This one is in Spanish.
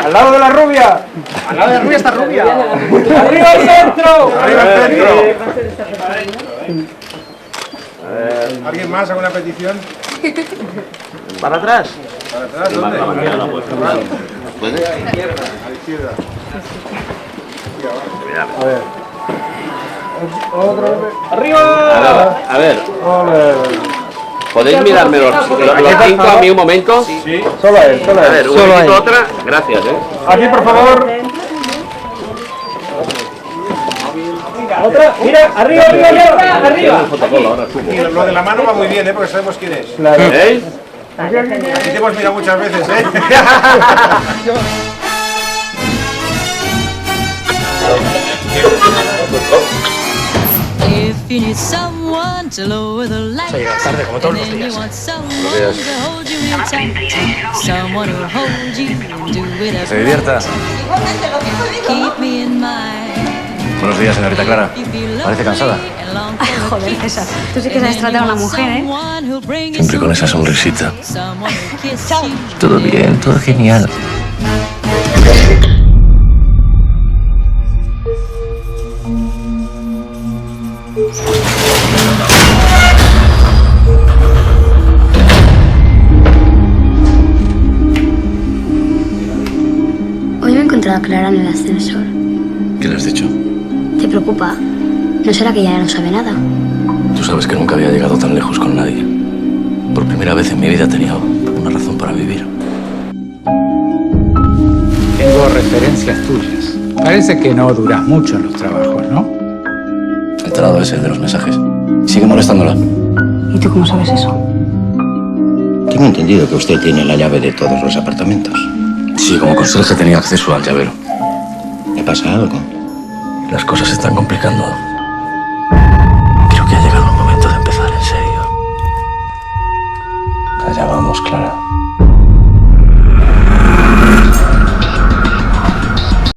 Al lado de la rubia. Al lado de la rubia está rubia. ¡Arriba el centro! ¡Arriba el centro! ¿Alguien más? ¿Alguna petición? ¿Para atrás? ¿Para atrás? ¿Dónde? A la izquierda. A ver. Otra vez. ¡Arriba! A ver. ¿Podéis mirarme los 5 a mí un momento? Sí. Solo a él, solo a A él. ver, un momentito otra. Gracias, Aquí, por favor. Otra, mira, arriba, arriba, arriba. Y lo de la mano va muy bien, porque sabemos quién es. Claro. ¿Eh? Aquí te hemos mirado muchas veces, If you need someone to lower the lights, tarde, como todos los and then días. you want someone to hold you real tight, someone who'll hold you and do whatever. Se divierta. Keep me in mind. Buenos días, señorita Clara. If you love Parece cansada. me and long Ay, for joder, a kiss, César. Tú sí que sabes tratar a una mujer, ¿eh? someone who'll bring you Siempre con esa some sonrisita. someone who'll kiss you. Todo bien, todo genial. Hoy me he encontrado a Clara en el ascensor. ¿Qué le has dicho? ¿Te preocupa? ¿No será que ella no sabe nada? Tú sabes que nunca había llegado tan lejos con nadie. Por primera vez en mi vida tenía una razón para vivir. Tengo referencias tuyas. Parece que no duras mucho en los trabajos, ¿no? El tarado ese de los mensajes. Sigue molestándola. ¿Y tú cómo sabes eso? Tengo entendido que usted tiene la llave de todos los apartamentos. Sí, como conserje tenía acceso al llavero. ¿Le pasa algo? Las cosas se están complicando. Creo que ha llegado el momento de empezar en serio. Allá vamos, Clara.